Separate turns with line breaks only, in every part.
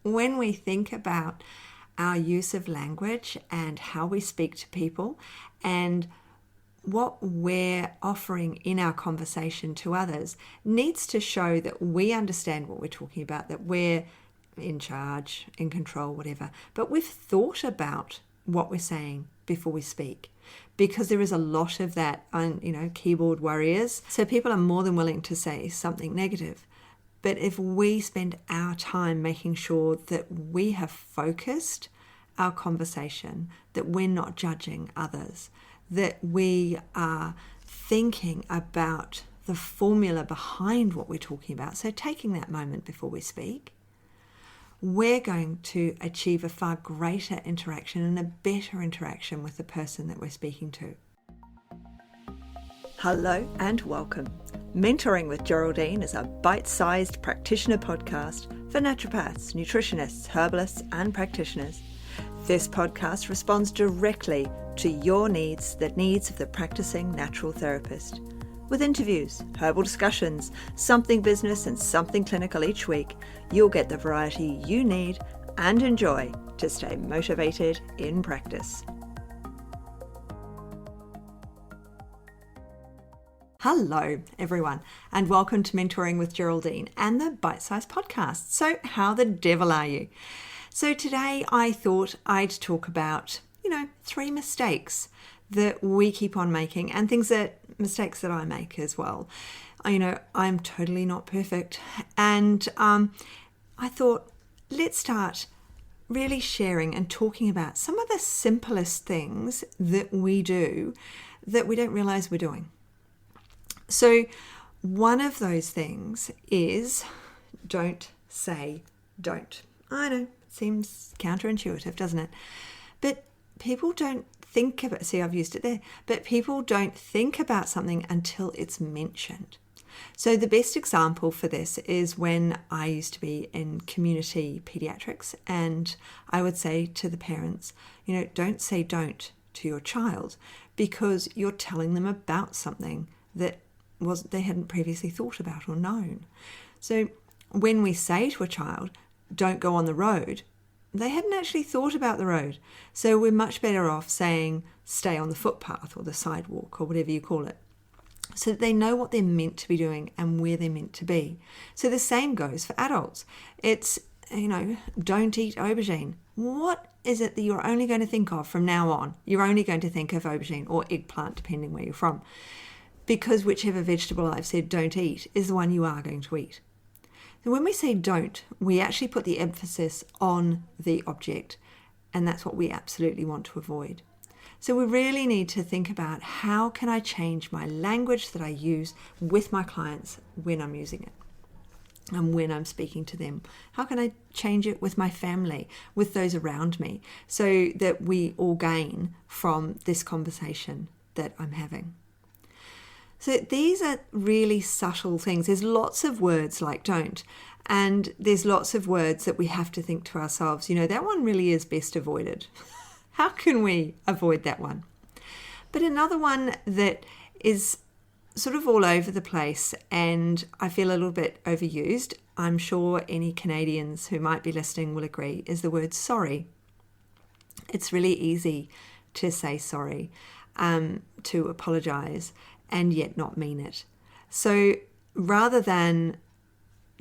when we think about our use of language and how we speak to people and what we're offering in our conversation to others needs to show that we understand what we're talking about, that we're in charge, in control, whatever. But we've thought about what we're saying before we speak, because there is a lot of that on, keyboard warriors. So people are more than willing to say something negative. But if we spend our time making sure that we have focused our conversation, that we're not judging others, that we are thinking about the formula behind what we're talking about, so taking that moment before we speak, we're going to achieve a far greater interaction and a better interaction with the person that we're speaking to. Hello and welcome. Mentoring with Geraldine is a bite-sized practitioner podcast for naturopaths, nutritionists, herbalists, and practitioners. This podcast responds directly to your needs, the needs of the practicing natural therapist. With interviews, herbal discussions, something business and something clinical each week, you'll get the variety you need and enjoy to stay motivated in practice. Hello, everyone, and welcome to Mentoring with Geraldine and the Bite Size Podcast. So, how the devil are you? So today I thought I'd talk about, 3 mistakes that we keep on making and mistakes that I make as well. I'm totally not perfect. And I thought, let's start really sharing and talking about some of the simplest things that we do that we don't realize we're doing. So one of those things is don't say don't. I know, it seems counterintuitive, doesn't it? But people don't think about, I've used it there, but people don't think about something until it's mentioned. So the best example for this is when I used to be in community pediatrics, and I would say to the parents, don't say don't to your child, because you're telling them about something that they hadn't previously thought about or known. So when we say to a child, don't go on the road, they hadn't actually thought about the road. So we're much better off saying stay on the footpath or the sidewalk or whatever you call it, so that they know what they're meant to be doing and where they're meant to be. So the same goes for adults. It's, don't eat aubergine. What is it that you're only going to think of from now on? You're only going to think of aubergine or eggplant, depending where you're from, because whichever vegetable I've said don't eat is the one you are going to eat. So when we say don't, we actually put the emphasis on the object, and that's what we absolutely want to avoid. So we really need to think about, how can I change my language that I use with my clients when I'm using it and when I'm speaking to them? How can I change it with my family, with those around me, so that we all gain from this conversation that I'm having? So these are really subtle things. There's lots of words like don't, and there's lots of words that we have to think to ourselves, that one really is best avoided. How can we avoid that one? But another one that is sort of all over the place and I feel a little bit overused, I'm sure any Canadians who might be listening will agree, is the word sorry. It's really easy to say sorry, to apologize, and yet not mean it. So rather than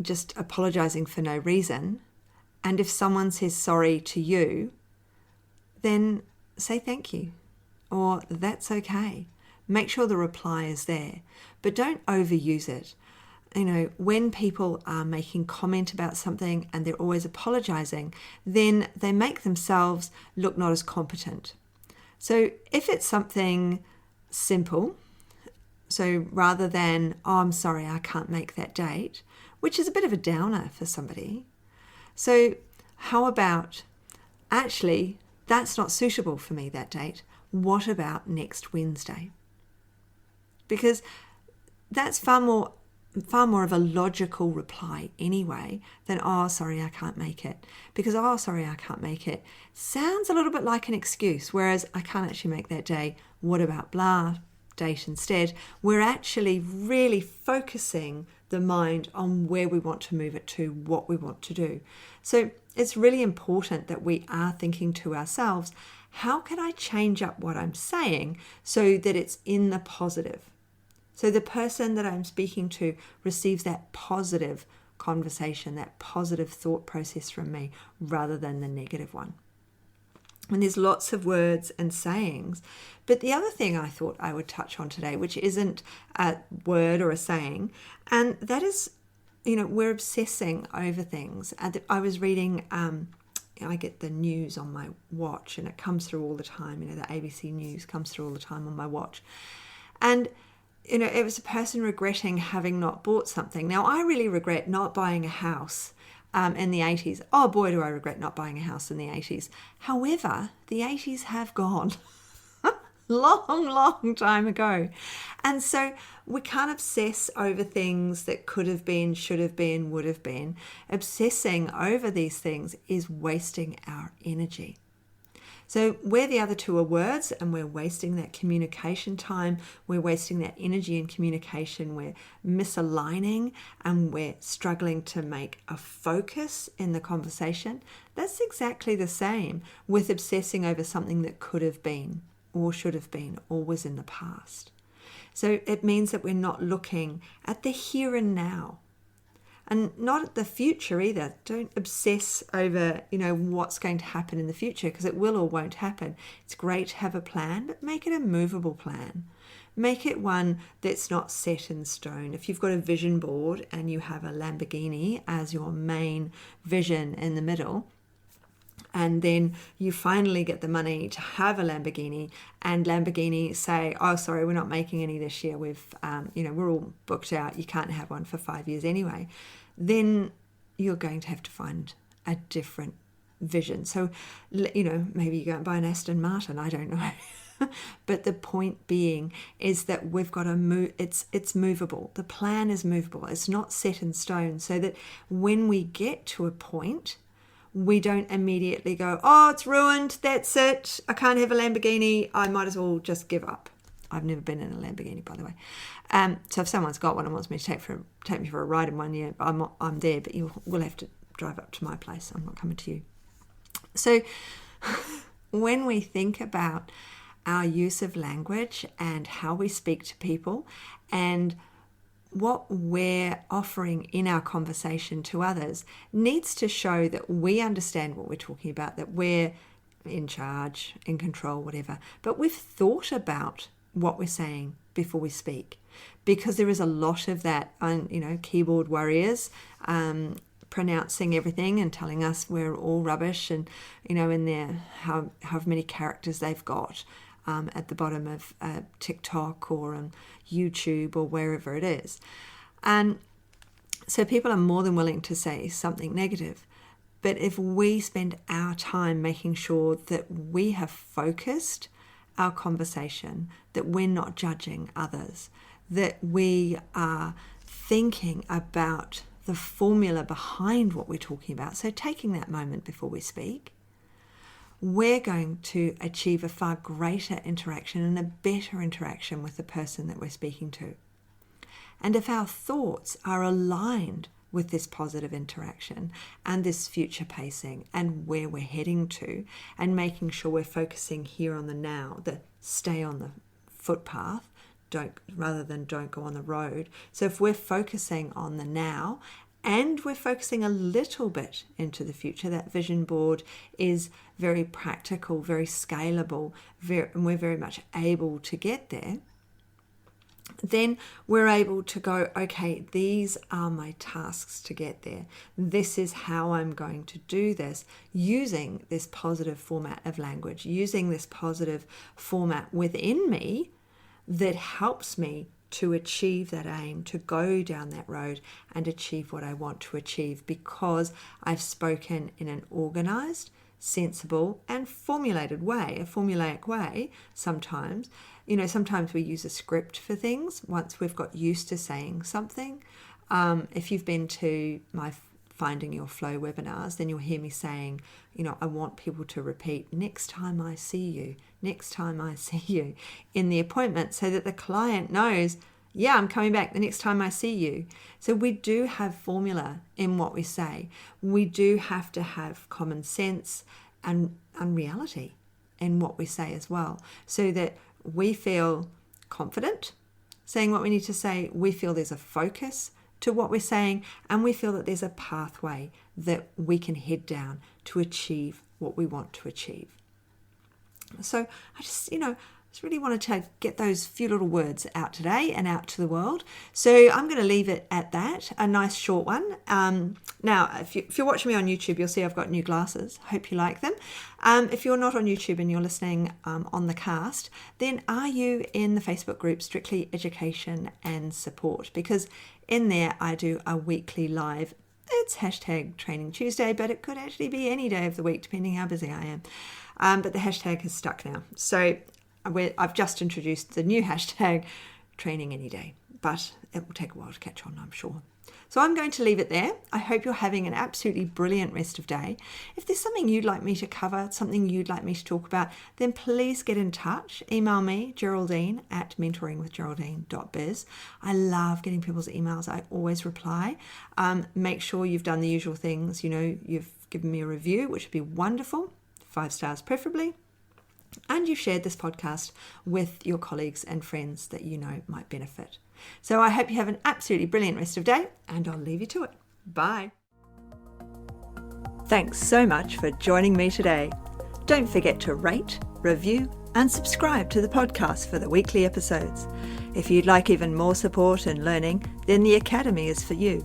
just apologizing for no reason, and if someone says sorry to you, then say thank you, or that's okay. Make sure the reply is there, but don't overuse it. When people are making comment about something and they're always apologizing, then they make themselves look not as competent. So if it's something simple, so rather than, I'm sorry, I can't make that date, which is a bit of a downer for somebody. So how about, actually, that's not suitable for me, that date. What about next Wednesday? Because that's far more of a logical reply anyway than, oh, sorry, I can't make it. Because, oh, sorry, I can't make it sounds a little bit like an excuse, whereas I can't actually make that day. What about blah date instead? We're actually really focusing the mind on where we want to move it to, what we want to do. So it's really important that we are thinking to ourselves, how can I change up what I'm saying so that it's in the positive? So the person that I'm speaking to receives that positive conversation, that positive thought process from me rather than the negative one. And there's lots of words and sayings. But the other thing I thought I would touch on today, which isn't a word or a saying, and that is, we're obsessing over things. I was reading, I get the news on my watch and it comes through all the time. The ABC News comes through all the time on my watch. And it was a person regretting having not bought something. Now, I really regret not buying a house in the 80s. Oh boy, do I regret not buying a house in the 80s. However, the 80s have gone. Long time ago. And so we can't obsess over things that could have been, should have been, would have been. Obsessing over these things is wasting our energy. So where the other two are words and we're wasting that communication time, we're wasting that energy in communication, we're misaligning and we're struggling to make a focus in the conversation, that's exactly the same with obsessing over something that could have been or should have been or was in the past. So it means that we're not looking at the here and now. And not at the future either. Don't obsess over, what's going to happen in the future, because it will or won't happen. It's great to have a plan, but make it a movable plan. Make it one that's not set in stone. If you've got a vision board and you have a Lamborghini as your main vision in the middle, and then you finally get the money to have a Lamborghini, and Lamborghini say, oh, sorry, we're not making any this year. We're all booked out. You can't have one for 5 years anyway. Then you're going to have to find a different vision. So, maybe you go and buy an Aston Martin. I don't know. But the point being is that we've got to move. It's movable. The plan is movable. It's not set in stone, so that when we get to a point, we don't immediately go, oh, it's ruined, that's it, I can't have a Lamborghini, I might as well just give up. I've never been in a Lamborghini, by the way. So if someone's got one and wants me to take me for a ride in one, yeah, I'm there, but you will have to drive up to my place. I'm not coming to you. So when we think about our use of language and how we speak to people and what we're offering in our conversation to others needs to show that we understand what we're talking about, that we're in charge, in control, whatever. But we've thought about what we're saying before we speak, because there is a lot of that, keyboard warriors pronouncing everything and telling us we're all rubbish, and in their how many characters they've got at the bottom of TikTok or on YouTube or wherever it is. And so people are more than willing to say something negative. But if we spend our time making sure that we have focused our conversation, that we're not judging others, that we are thinking about the formula behind what we're talking about, so taking that moment before we speak, we're going to achieve a far greater interaction and a better interaction with the person that we're speaking to. And if our thoughts are aligned with this positive interaction and this future pacing and where we're heading to, and making sure we're focusing here on the now, the stay on the footpath, rather than don't go on the road. So if we're focusing on the now and we're focusing a little bit into the future, that vision board is very practical, very scalable, and we're very much able to get there, then we're able to go, okay, these are my tasks to get there. This is how I'm going to do this, using this positive format of language, using this positive format within me that helps me to achieve that aim, to go down that road and achieve what I want to achieve, because I've spoken in an organized, sensible and formulated way, a formulaic way sometimes. Sometimes we use a script for things once we've got used to saying something. If you've been to my Finding Your Flow webinars, then you'll hear me saying, I want people to repeat, next time I see you, next time I see you in the appointment, so that the client knows, Yeah, I'm coming back the next time I see you. So we do have formula in what we say. We do have to have common sense and reality in what we say as well, so that we feel confident saying what we need to say. We feel there's a focus to what we're saying, and we feel that there's a pathway that we can head down to achieve what we want to achieve. So I just really wanted to get those few little words out today and out to the world. So I'm going to leave it at that, a nice short one. Now, if you're watching me on YouTube, you'll see I've got new glasses. Hope you like them. If you're not on YouTube and you're listening on the cast, then are you in the Facebook group Strictly Education and Support? Because in there I do a weekly live. It's hashtag Training Tuesday, but it could actually be any day of the week, depending how busy I am. But the hashtag has stuck now. So I've just introduced the new hashtag Training Any Day, but it will take a while to catch on, I'm sure. So I'm going to leave it there. I hope you're having an absolutely brilliant rest of day. If there's something you'd like me to cover, something you'd like me to talk about, then please get in touch. Email me, Geraldine at mentoringwithgeraldine.biz. I love getting people's emails. I always reply. Make sure you've done the usual things. You've given me a review, which would be wonderful, 5 stars preferably. And you've shared this podcast with your colleagues and friends that you know might benefit. So I hope you have an absolutely brilliant rest of day, and I'll leave you to it. Bye. Thanks so much for joining me today. Don't forget to rate, review, and subscribe to the podcast for the weekly episodes. If you'd like even more support and learning, then the Academy is for you.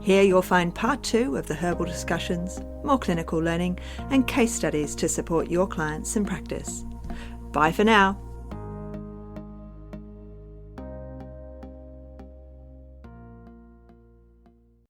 Here you'll find part 2 of the herbal discussions, more clinical learning, and case studies to support your clients in practice. Bye for now.